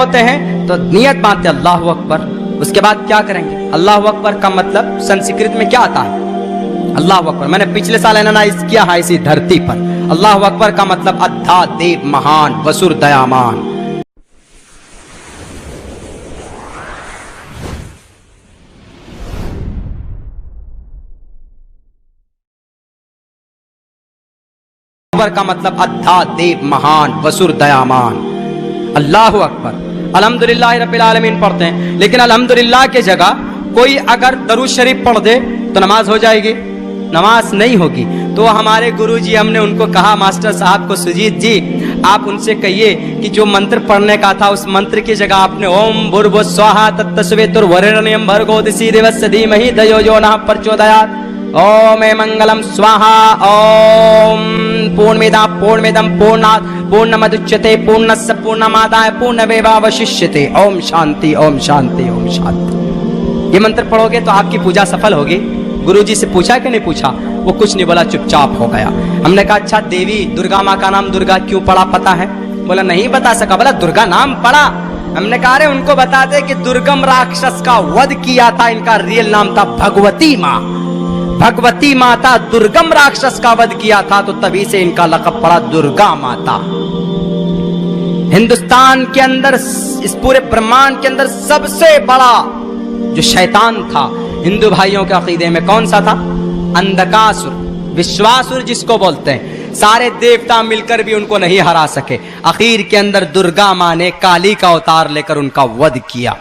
होते हैं तो नियत बांधते अल्लाह अकबर, उसके बाद क्या करेंगे? अल्लाह अकबर का मतलब संस्कृत में क्या आता है? अल्लाह अकबर मैंने पिछले साल एनालाइज किया है इसी धरती पर। अल्लाह अकबर का मतलब अद्धा देव महान वसुर दयामान। अकबर का मतलब अद्धा देव महान वसुर दयामान। अल्लाह अकबर। अल्हम्दुलिल्लाह रब्बिल आलमीन पढ़ते हैं, लेकिन अल्हम्दुलिल्लाह के जगह कोई अगर दरूद शरीफ पढ़ दे तो नमाज हो जाएगी? नमाज नहीं होगी। तो हमारे गुरुजी, हमने उनको कहा मास्टर साहब को, सुजीत जी आप उनसे कहिए कि जो मंत्र पढ़ने का था उस मंत्र की जगह आपने ओम भूर्भुवः स्वहा तत्सवितुर्वरेण्यं भर्गो दिवस्य धीमहि धियो यो नः प्रचोदयात् ओम मंगलम स्वाहा ओम पूर्णमिदं पूर्णात् पूर्णमुदच्यते पूर्णस्य पूर्णमादाय पूर्णमेवावशिष्यते ओम शांति ओम शांति ओम शांति। ये मंत्र पढ़ोगे तो आपकी पूजा सफल होगी। गुरुजी से पूछा कि नहीं पूछा? वो कुछ नहीं बोला, चुपचाप हो गया। हमने कहा अच्छा देवी दुर्गा माँ का नाम दुर्गा क्यों पड़ा पता है? बोला नहीं बता सका। बोला दुर्गा नाम पड़ा। हमने कहा अरे उनको बता दे कि दुर्गम राक्षस का वध किया था, इनका रियल नाम था भगवती माँ। भगवती माता दुर्गम राक्षस का वध किया था, तो तभी से इनका लक़ब पड़ा दुर्गा माता। हिंदुस्तान के अंदर, इस पूरे ब्रह्मांड के अंदर सबसे बड़ा जो शैतान था हिंदू भाइयों के अकीदे में कौन सा था? अंधकासुर, विश्वासुर जिसको बोलते हैं। सारे देवता मिलकर भी उनको नहीं हरा सके। आखिर के अंदर दुर्गा माँ ने काली का अवतार लेकर उनका वध किया।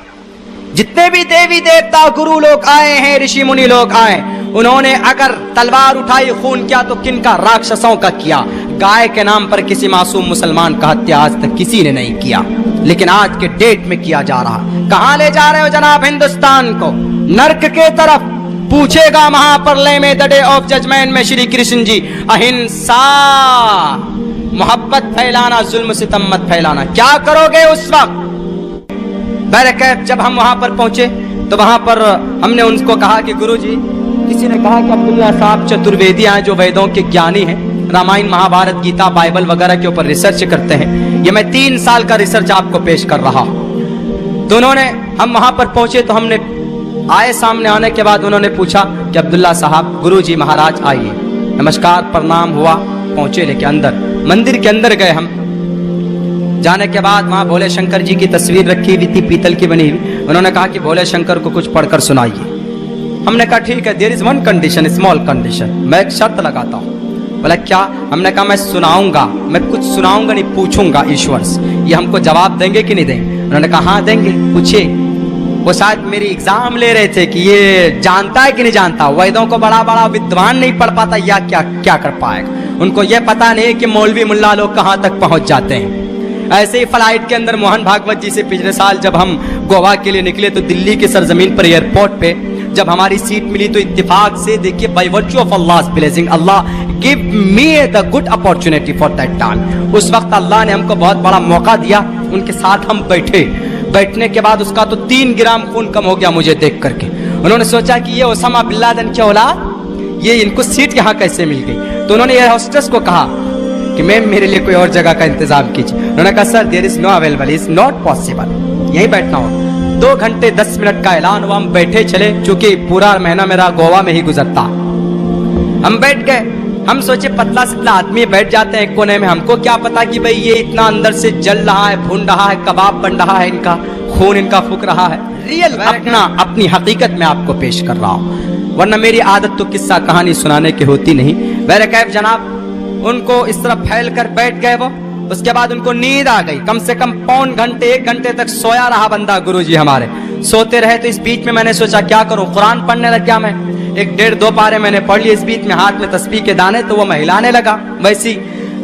जितने भी देवी देवता गुरु लोग आए हैं, ऋषि मुनि लोग आए, उन्होंने अगर तलवार उठाई खून किया तो किनका? राक्षसों का किया। गाय के नाम पर किसी मासूम मुसलमान का हत्या आज तक किसी ने नहीं किया, लेकिन आज के डेट में किया जा रहा। कहां ले जा रहे हो जनाब हिंदुस्तान को? नर्क के तरफ। पूछेगा महाप्रलय में, द डे ऑफ जजमेंट में श्री कृष्ण जी, अहिंसा, मोहब्बत फैलाना, जुल्म सितम मत फैलाना। क्या करोगे उस वक्त? बरकत जब हम वहां पर पहुंचे तो वहां पर हमने उनको कहा कि गुरुजी, किसी ने कहा कि अब्दुल्ला साहब चतुर्वेदी हैं जो वेदों के ज्ञानी हैं, रामायण महाभारत गीता बाइबल वगैरह के ऊपर रिसर्च करते हैं। ये मैं 3 साल का रिसर्च आपको पेश कर रहा हूं। तो उन्होंने, हम वहां पर पहुंचे तो हमने आए, सामने आने के बाद उन्होंने पूछा कि अब्दुल्ला साहब, गुरुजी महाराज आइए। नमस्कार प्रणाम हुआ, पहुंचे। लेके अंदर मंदिर के अंदर गए हम। जाने के बाद वहां भोले शंकर जी की तस्वीर रखी हुई थी, पीतल की बनी हुई। उन्होंने कहा कि भोले शंकर को कुछ पढ़कर सुनाइए। हमने कहा ठीक है, there is one condition, small condition, मैं एक शर्त लगाता हूँ। बोला क्या? हमने कहा मैं सुनाऊंगा, मैं कुछ सुनाऊंगा नहीं, पूछूंगा ईश्वर से, ये हमको जवाब देंगे कि नहीं देंगे? उन्होंने कहा हाँ देंगे, पूछिए। वो शायद मेरी एग्जाम ले रहे थे कि ये जानता है कि नहीं जानता, वेदों को बड़ा बड़ा विद्वान नहीं पढ़ पाता या क्या क्या कर पाएगा। उनको ये पता नहीं कि मौलवी मुल्ला लोग कहाँ तक पहुंच जाते हैं। ऐसे ही फ्लाइट के अंदर मोहन भागवत जी से पिछले साल जब हम गोवा के लिए निकले तो दिल्ली के सरजमीन पर एयरपोर्ट पे जब हमारी सीट मिली तो इत्तेफाक से, देखिए, by virtue of Allah's blessing, Allah give me the good opportunity for that time. उस वक्त अल्लाह ने हमको बहुत बड़ा मौका दिया, उनके साथ हम बैठे। बैठने के बाद उसका तो 3 ग्राम खून कम हो गया मुझे देख करके। उन्होंने सोचा कि ये ओसामा बिन लादेन की औलाद, ये इनको सीट यहाँ कैसे मिल गई? तो उन्होंने एयर होस्टेस को कहा कि मैम मेरे लिए कोई और जगह का इंतजाम कीजिए। उन्होंने कहा sir there is no available, is not possible, यहीं बैठना होगा। 2 घंटे 10 मिनट का ऐलान हुआ, हम बैठे चले, चूंकि पूरा महीना मेरा गोवा में ही गुजरता। हम बैठ गए। हम सोचे पतला सितला आदमी बैठ जाते हैं एक कोने में, हमको क्या पता कि भाई ये इतना अंदर से जल रहा है, भून रहा है, कबाब बन रहा है, इनका खून इनका फूक रहा है। रियल अपनी हकीकत में आपको पेश कर रहा हूँ, वरना मेरी आदत तो किस्सा कहानी सुनाने की होती नहीं। बहरकैफ जनाब उनको इस तरह फैल कर बैठ गए वो। उसके बाद उनको नींद आ गई। कम से कम 1 घंटे तक सोया रहा बंदा गुरुजी हमारे। सोते रहे तो इस बीच में मैंने सोचा क्या करूं, कुरान पढ़ने लग गया मैं। 1-1.5-2 पारे मैंने पढ़ लिए। इस बीच में हाथ में तस्बीह के दाने तो वो मैं हिलाने लगा। वैसी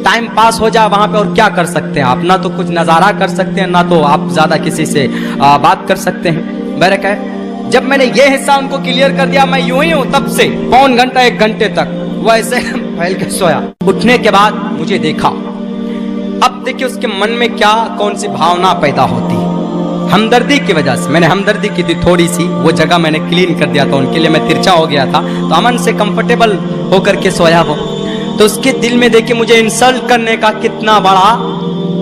टाइम पास हो जाए वहां पे, और क्या कर सकते हैं आप? ना तो कुछ नजारा कर सकते हैं, ना तो आप ज्यादा किसी से बात कर सकते हैं। बहरकैफ जब मैंने ये हिस्सा उनको क्लियर कर दिया, मैं यूं ही हूं तब से 1 घंटे तक वो ऐसे फैल के सोया। उठने के बाद मुझे देखा। अब देखिए उसके मन में क्या कौन सी भावना पैदा होती है। हमदर्दी की वजह से, मैंने हमदर्दी की थी थोड़ी सी, वो जगह मैंने क्लीन कर दिया था उनके लिए, मैं तिरछा हो गया था तो अमन से कंफर्टेबल होकर के सोया वो। तो उसके दिल में देखिए मुझे इंसल्ट करने का कितना बड़ा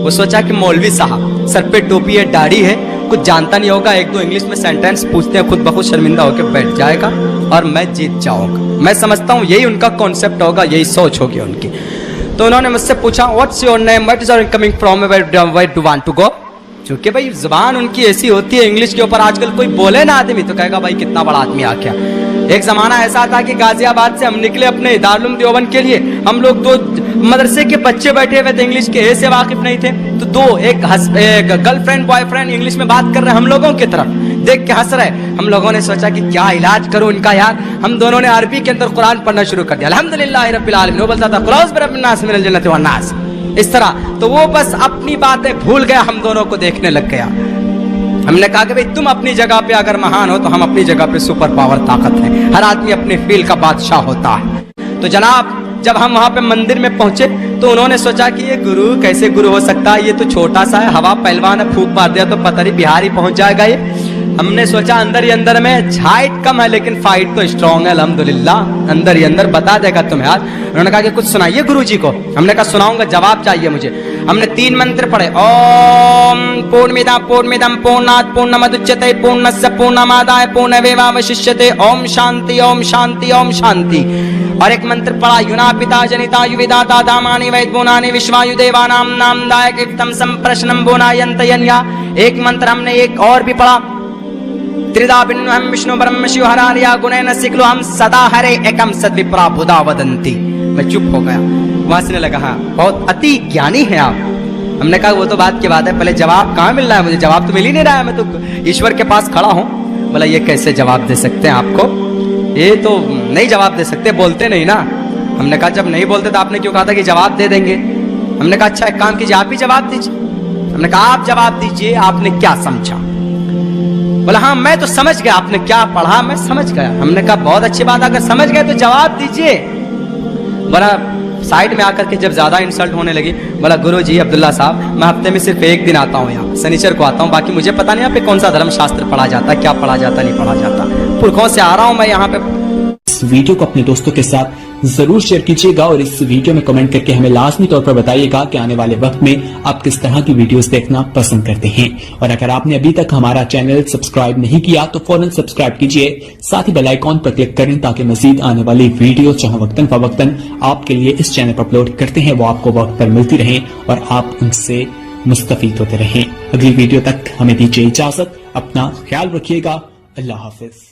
वो सोचा कि मौलवी साहब सर पे टोपी है, दाढ़ी है, कुछ जानता नहीं होगा, एक दो इंग्लिश में सेंटेंस पूछते हैं, खुद बहुत शर्मिंदा होकर बैठ जाएगा और मैं जीत जाऊंगा। मैं समझता हूँ यही उनका कॉन्सेप्ट होगा, यही सोच होगी उनकी। तो उन्होंने मुझसे पूछा what's your name, what is your coming from, where do want to go. क्योंकि भाई जुबान उनकी ऐसी होती है, इंग्लिश के ऊपर आजकल कोई बोले ना आदमी तो कहेगा भाई कितना बड़ा आदमी आ गया। एक जमाना ऐसा था कि गाजियाबाद से हम निकले अपने दारुल देवबंद के लिए, हम लोग दो मदरसे के बच्चे बैठे हुए थे, इंग्लिश के ए से वाकिफ नहीं थे, तो दो एक गर्लफ्रेंड बॉयफ्रेंड इंग्लिश में बात कर रहे हम लोगों की तरफ देख के हंस रहे। हम लोगों ने सोचा कि क्या इलाज करो इनका यार। हम दोनों ने अरबी के अंदर कुरान पढ़ना शुरू कर दिया, अल्हम्दुलिल्लाह रब्बिल आलमीन, वो बोलता था कुलौज़ बिरब्बिन नास मिनल जन्नति वन नास, इस तरह। तो वो बस अपनी बातें भूल गया, हम दोनों को देखने लग गया। हमने कहा कि भाई तुम अपनी जगह पे अगर महान हो तो हम अपनी जगह पे सुपर पावर ताकत है, हर आदमी अपने फील्ड का बादशाह होता है। तो जनाब जब हम वहां पे मंदिर में पहुंचे तो उन्होंने सोचा कि ये गुरु कैसे गुरु हो सकता है, ये तो छोटा सा है, हवा पहलवान है, फूंक मार दिया तो पता नहीं बिहार ही पहुंच जाएगा ये। हमने सोचा अंदर ही अंदर में हाइट कम है लेकिन फाइट तो स्ट्रांग है अल्हम्दुलिल्लाह, अंदर ही अंदर बता देगा तुम्हें आज। उन्होंने कहा कि कुछ सुनाइए गुरुजी को। हमने कहा सुनाऊंगा, जवाब चाहिए मुझे। हमने 3 मंत्र पढ़े, ओम पूर्णमिदं पूर्णात् पूर्णमुदच्यते पूर्णस्य पूर्णमादाय पूर्णमेवावशिष्यते, ओम शांति ओम शांति ओम शांति। और एक मंत्र पढ़ा, युना पिता जनिता युविदाता दामानि वैद्योनानि विश्वायु देवानां नामदायक इक्तम संप्रश्नम बोनायन्तयन्या। एक मंत्र हमने एक और भी पढ़ा, त्रिदा बिन्नुहं विष्णु ब्रह्म शिव हरार्या गुणेन सिक्लो हम सदा हरे एकम सद्विप्रा बुधा वदंती। मैं चुप हो गया, वहां से लगा हाँ बहुत अति ज्ञानी है आप। हमने कहा वो तो बात की बात है, पहले जवाब कहाँ मिल रहा है मुझे, जवाब तो मिल ही नहीं रहा है, मैं तो ईश्वर के पास खड़ा हूँ। बोला ये कैसे जवाब दे सकते हैं आपको, ये तो नहीं जवाब दे सकते, बोलते नहीं ना। हमने कहा जब नहीं बोलते तो आपने क्यों कहा था कि जवाब दे देंगे। हमने कहा अच्छा एक काम कीजिए आप ही जवाब दीजिए। हमने कहा आप जवाब दीजिए, आपने क्या समझा। बोला हाँ मैं तो समझ गया, आपने क्या पढ़ा मैं समझ गया। हमने कहा बहुत अच्छी बात, अगर समझ गए तो जवाब दीजिए। बोला साइड में आकर के जब ज्यादा इंसल्ट होने लगी, बोला गुरुजी अब्दुल्ला साहब मैं हफ्ते में सिर्फ एक दिन आता हूँ यहाँ, शनिचर को आता हूँ, बाकी मुझे पता नहीं यहाँ पे कौन सा धर्म शास्त्र पढ़ा जाता, क्या पढ़ा जाता नहीं पढ़ा जाता, पुरखों से आ रहा हूँ मैं यहाँ पे। इस वीडियो को अपने दोस्तों के साथ जरूर शेयर कीजिएगा और इस वीडियो में कमेंट करके हमें लाजमी तौर पर बताइएगा कि आने वाले वक्त में आप किस तरह की वीडियोस देखना पसंद करते हैं। और अगर आपने अभी तक हमारा चैनल सब्सक्राइब नहीं किया तो फौरन सब्सक्राइब कीजिए, साथ ही बेल आइकॉन पर क्लिक करें ताकि मजीद आने वाली वीडियो जहां वक्तन फवक्तन आपके लिए इस चैनल पर अपलोड करते हैं वो आपको वक्त पर मिलती रहे और आप उनसे मुस्तफीद होते रहें। अगली वीडियो तक हमें दीजिए इजाजत, अपना ख्याल रखिएगा, अल्लाह हाफिज।